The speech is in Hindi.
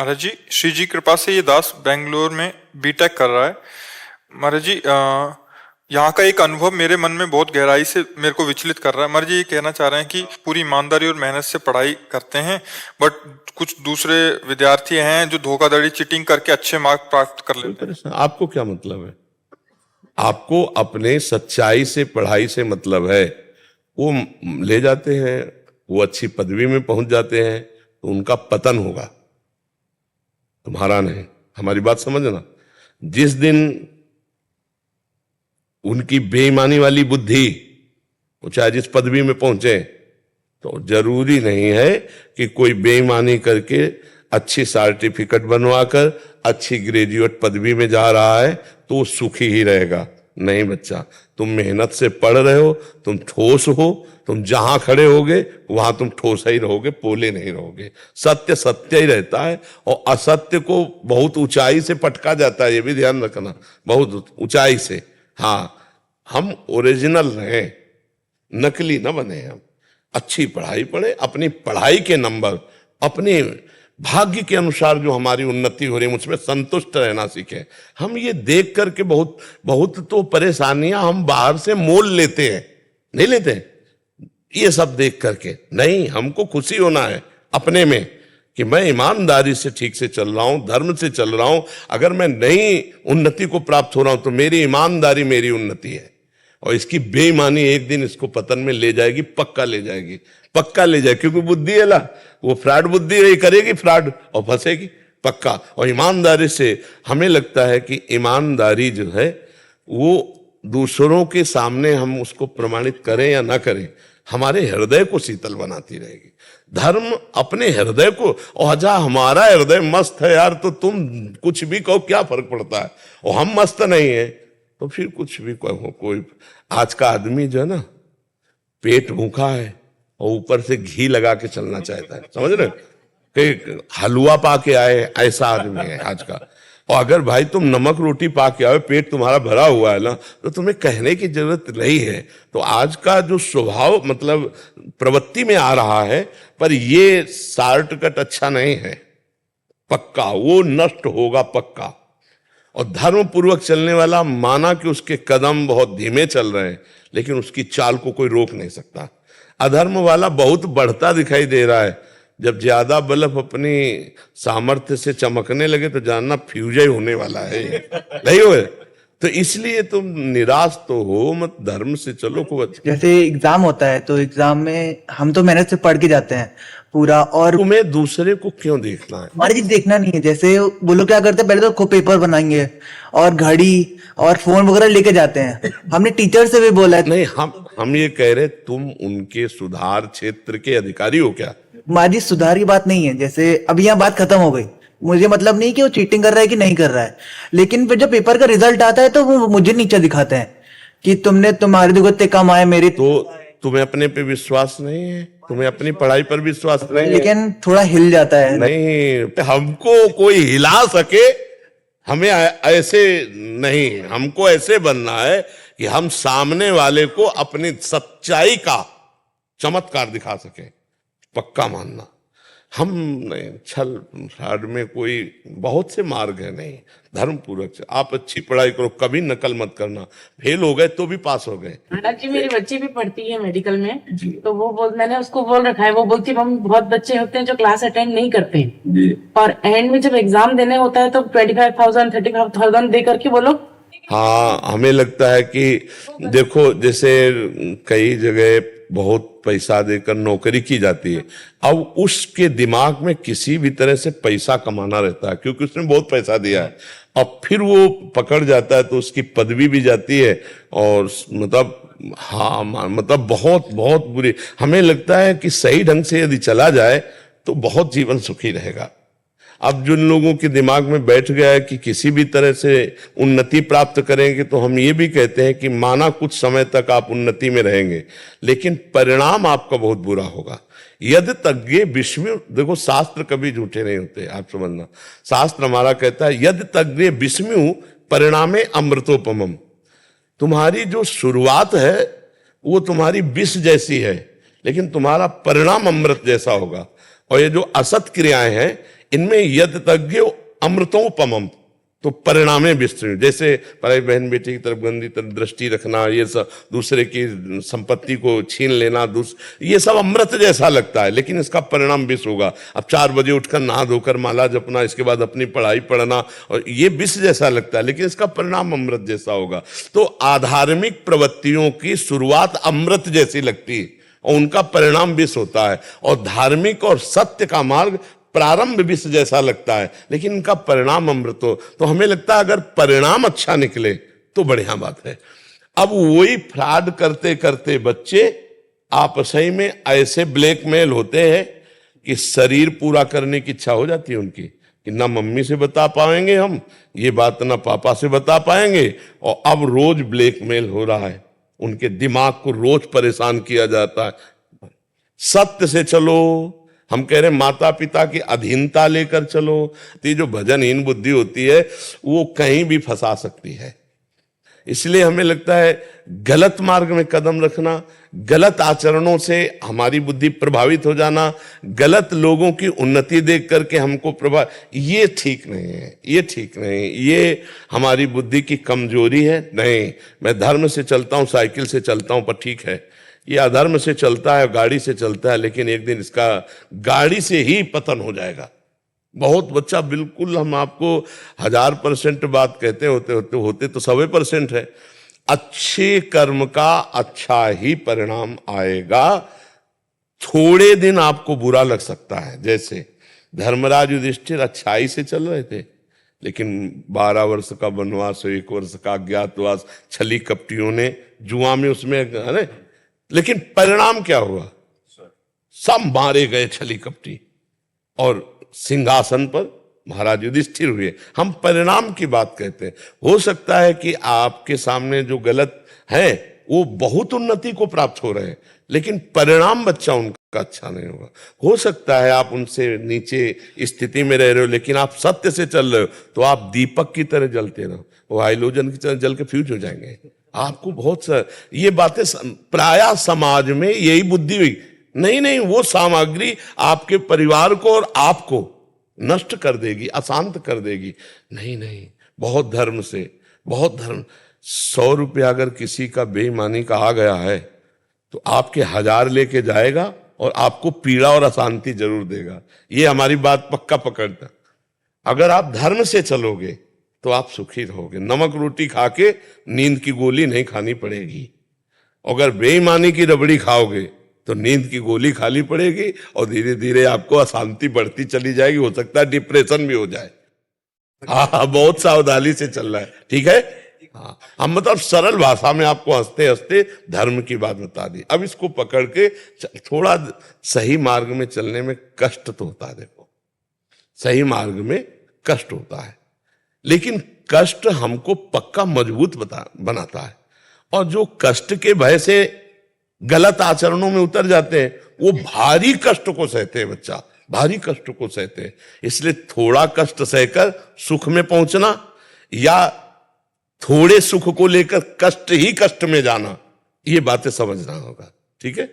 महाराज जी, श्री जी कृपा से ये दास बेंगलोर में बीटेक कर रहा है। महाराज जी, यहाँ का एक अनुभव मेरे मन में बहुत गहराई से मेरे को विचलित कर रहा है। महाराज जी ये कहना चाह रहे हैं कि पूरी ईमानदारी और मेहनत से पढ़ाई करते हैं, बट कुछ दूसरे विद्यार्थी हैं जो धोखाधड़ी चीटिंग करके अच्छे मार्क प्राप्त कर लेते हैं। आपको क्या मतलब है? आपको अपने सच्चाई से पढ़ाई से मतलब है। वो ले जाते हैं, वो अच्छी पदवी में पहुंच जाते हैं तो उनका पतन होगा, तुम्हारा नहीं। हमारी बात समझना। जिस दिन उनकी बेईमानी वाली बुद्धि, वो चाहे जिस पदवी में पहुंचे, तो जरूरी नहीं है कि कोई बेईमानी करके अच्छी सर्टिफिकेट बनवाकर अच्छी ग्रेजुएट पदवी में जा रहा है तो वो सुखी ही रहेगा। नहीं बच्चा, तुम मेहनत से पढ़ रहे हो, तुम ठोस हो, तुम जहां खड़े होगे वहां तुम ठोस ही रहोगे, पोले नहीं रहोगे। सत्य सत्य ही रहता है और असत्य को बहुत ऊंचाई से पटका जाता है, ये भी ध्यान रखना, बहुत ऊंचाई से। हाँ, हम ओरिजिनल रहे, नकली न बने। हम अच्छी पढ़ाई पढ़े, अपनी पढ़ाई के नंबर अपने भाग्य के अनुसार जो हमारी उन्नति हो रही है उसमें संतुष्ट रहना सीखे। हम ये देख करके बहुत तो परेशानियां हम बाहर से मोल लेते हैं, नहीं लेते ये सब देख करके। नहीं, हमको खुशी होना है अपने में कि मैं ईमानदारी से ठीक से चल रहा हूं, धर्म से चल रहा हूं। अगर मैं नई उन्नति को प्राप्त हो रहा हूं तो मेरी ईमानदारी मेरी उन्नति है, और इसकी बेईमानी एक दिन इसको पतन में ले जाएगी, पक्का ले जाएगी, पक्का ले जाएगी। क्योंकि बुद्धि है ला, वो फ्रॉड बुद्धि रही, करेगी फ्रॉड और फंसेगी पक्का। और ईमानदारी से हमें लगता है कि ईमानदारी जो है वो दूसरों के सामने हम उसको प्रमाणित करें या ना करें, हमारे हृदय को शीतल बनाती रहेगी। धर्म अपने हृदय को, और जा हमारा हृदय मस्त है यार, तो तुम कुछ भी कहो क्या फर्क पड़ता है। और हम मस्त नहीं है तो फिर कुछ भी कहो। कोई आज का आदमी जो है ना, पेट भूखा है और ऊपर से घी लगा के चलना चाहता है, समझ रहे? कि हलवा पा के आए, ऐसा आदमी है आज का। और अगर भाई तुम नमक रोटी पा के आए, पेट तुम्हारा भरा हुआ है ना, तो तुम्हें कहने की जरूरत नहीं है। तो आज का जो स्वभाव मतलब प्रवृत्ति में आ रहा है, पर ये शॉर्टकट अच्छा नहीं है, पक्का वो नष्ट होगा पक्का। और धर्म पूर्वक चलने वाला, माना कि उसके कदम बहुत धीमे चल रहे हैं, लेकिन उसकी चाल को कोई रोक नहीं सकता। अधर्म वाला बहुत बढ़ता दिखाई दे रहा है। जब ज्यादा बल्ब अपनी सामर्थ्य से चमकने लगे तो जानना फ्यूज ही होने वाला है, नहीं हो? तो इसलिए तुम निराश तो हो मत, धर्म से चलो। को जैसे एग्जाम होता है तो एग्जाम में हम तो मेहनत से पढ़ के जाते हैं पूरा, और तुम्हें दूसरे को क्यों देखना है? हमारी चीज देखना नहीं है। जैसे वो लोग क्या करते हैं, पहले तो पेपर बनाएंगे और घड़ी और फोन वगैरह लेके जाते हैं। हमने टीचर से भी बोला है। नहीं, हम ये कह रहे तुम उनके सुधार क्षेत्र के अधिकारी हो क्या? हमारी सुधार की बात नहीं है। जैसे अभी यहाँ बात खत्म हो गई, मुझे मतलब नहीं कि वो चीटिंग कर रहा है कि नहीं कर रहा है, लेकिन फिर जब पेपर का रिजल्ट आता है तो वो मुझे नीचे दिखाते हैं कि तुम्हारे दुगो इतने कम आए, मेरे तो तुम्हें अपने पे विश्वास नहीं है, तुम्हें अपनी पढ़ाई पर विश्वास नहीं है। लेकिन थोड़ा हिल जाता है। नहीं, हमको कोई हिला सके, हमें ऐसे नहीं, हमको ऐसे बनना है कि हम सामने वाले को अपनी सच्चाई का चमत्कार दिखा सके, पक्का मानना। हम नहीं, छल फ्रॉड में कोई बहुत से मार्ग है, नहीं, धर्म पूर्वक से आप अच्छी पढ़ाई करो, कभी नकल मत करना। फेल हो गए तो भी पास हो गए। महाराज जी, मेरी बच्ची भी पढ़ती है मेडिकल में, तो मैंने उसको बोल रखा है, वो बोलती है हम बहुत बच्चे होते हैं जो क्लास अटेंड नहीं करते, और एंड में जब एग्जाम देने होता है तो 25,000 35,000 दे करके वो लोग। हाँ, हमें लगता है कि देखो, जैसे कई जगह बहुत पैसा देकर नौकरी की जाती है, अब उसके दिमाग में किसी भी तरह से पैसा कमाना रहता है, क्योंकि उसने बहुत पैसा दिया है। अब फिर वो पकड़ जाता है तो उसकी पदवी भी जाती है, और मतलब हाँ, मतलब बहुत बहुत बुरी। हमें लगता है कि सही ढंग से यदि चला जाए तो बहुत जीवन सुखी रहेगा। अब जिन लोगों के दिमाग में बैठ गया है कि किसी भी तरह से उन्नति प्राप्त करेंगे, तो हम ये भी कहते हैं कि माना कुछ समय तक आप उन्नति में रहेंगे, लेकिन परिणाम आपका बहुत बुरा होगा। यदि तज्ञे विस्मृ, देखो शास्त्र कभी झूठे नहीं होते, आप समझना। शास्त्र हमारा कहता है यदि तज्ञे विस्मृ परिणामे अमृतोपमम। तुम्हारी जो शुरुआत है वो तुम्हारी विष जैसी है, लेकिन तुम्हारा परिणाम अमृत जैसा होगा। और ये जो असत क्रियाएं हैं इनमें यद तज्ञ अमृतोपमम, तो परिणामे विस्तृत। जैसे पराई बहन बेटी की तरफ गंदी तरफ दृष्टि रखना, ये सब दूसरे की संपत्ति को छीन लेना, ये सब अमृत जैसा लगता है, लेकिन इसका परिणाम विष होगा। अब 4 बजे उठकर नहा धोकर माला जपना, इसके बाद अपनी पढ़ाई पढ़ना, और ये विष जैसा लगता है, लेकिन इसका परिणाम अमृत जैसा होगा। तो आधार्मिक प्रवृत्तियों की शुरुआत अमृत जैसी लगती है और उनका परिणाम विष होता है, और धार्मिक और सत्य का मार्ग प्रारंभ विष जैसा लगता है, लेकिन इनका परिणाम अमृत हो। तो हमें लगता है अगर परिणाम अच्छा निकले तो बढ़िया बात है। अब वही फ्रॉड करते करते बच्चे आपस ही में ऐसे ब्लैकमेल होते हैं कि शरीर पूरा करने की इच्छा हो जाती है उनकी, कि ना मम्मी से बता पाएंगे हम ये बात, ना पापा से बता पाएंगे, और अब रोज ब्लैकमेल हो रहा है, उनके दिमाग को रोज परेशान किया जाता है। सत्य से चलो, हम कह रहे हैं माता पिता की अधीनता लेकर चलो। तो ये जो भजनहीन बुद्धि होती है वो कहीं भी फंसा सकती है। इसलिए हमें लगता है गलत मार्ग में कदम रखना, गलत आचरणों से हमारी बुद्धि प्रभावित हो जाना, गलत लोगों की उन्नति देख करके हमको ये ठीक नहीं है, ये ठीक नहीं, ये हमारी बुद्धि की कमजोरी है। नहीं, मैं धर्म से चलता हूं, साइकिल से चलता हूं, पर ठीक है, ये अधर्म से चलता है, गाड़ी से चलता है, लेकिन एक दिन इसका गाड़ी से ही पतन हो जाएगा। बहुत बच्चा, बिल्कुल हम आपको 1000% बात कहते होते तो 100% है। अच्छे कर्म का अच्छा ही परिणाम आएगा। थोड़े दिन आपको बुरा लग सकता है, जैसे धर्मराज युधिष्ठिर अच्छाई से चल रहे थे, लेकिन 12 वर्ष का वनवास, 1 वर्ष का अज्ञातवास, छली कपटियों ने जुआ में उसमें, अरे लेकिन परिणाम क्या हुआ? सब मारे गए छली कपटी, और सिंहासन पर महाराज युधिष्ठिर हुए। हम परिणाम की बात कहते हैं। हो सकता है कि आपके सामने जो गलत है वो बहुत उन्नति को प्राप्त हो रहे हैं, लेकिन परिणाम बच्चा उनका अच्छा नहीं होगा। हो सकता है आप उनसे नीचे स्थिति में रह रहे हो, लेकिन आप सत्य से चल रहे हो, तो आप दीपक की तरह जलते रहो, वो हाइलोजन की तरह जल के फ्यूज हो जाएंगे। आपको बहुत ये बातें प्रायः समाज में यही बुद्धि हुई। नहीं, वो सामग्री आपके परिवार को और आपको नष्ट कर देगी, अशांत कर देगी। नहीं, बहुत धर्म से, बहुत धर्म। 100 रुपया अगर किसी का बेईमानी का आ गया है तो आपके 1000 लेके जाएगा और आपको पीड़ा और अशांति जरूर देगा। ये हमारी बात पक्का पकड़ना। अगर आप धर्म से चलोगे तो आप सुखी रहोगे। नमक रोटी खा के नींद की गोली नहीं खानी पड़ेगी। अगर बेईमानी की रबड़ी खाओगे तो नींद की गोली खानी पड़ेगी, और धीरे धीरे आपको अशांति बढ़ती चली जाएगी। हो सकता है डिप्रेशन भी हो जाए। हाँ, बहुत सावधानी से चल रहा है, ठीक है। हाँ, हम मतलब सरल भाषा में आपको हंसते हंसते धर्म की बात बता दी। अब इसको पकड़ के थोड़ा सही मार्ग में चलने में कष्ट तो होता है। देखो, सही मार्ग में कष्ट होता है, लेकिन कष्ट हमको पक्का मजबूत बनाता है। और जो कष्ट के भय से गलत आचरणों में उतर जाते हैं, वो भारी कष्ट को सहते हैं। बच्चा भारी कष्ट को सहते हैं। इसलिए थोड़ा कष्ट सहकर सुख में पहुंचना, या थोड़े सुख को लेकर कष्ट ही कष्ट में जाना, ये बातें समझना होगा, ठीक है।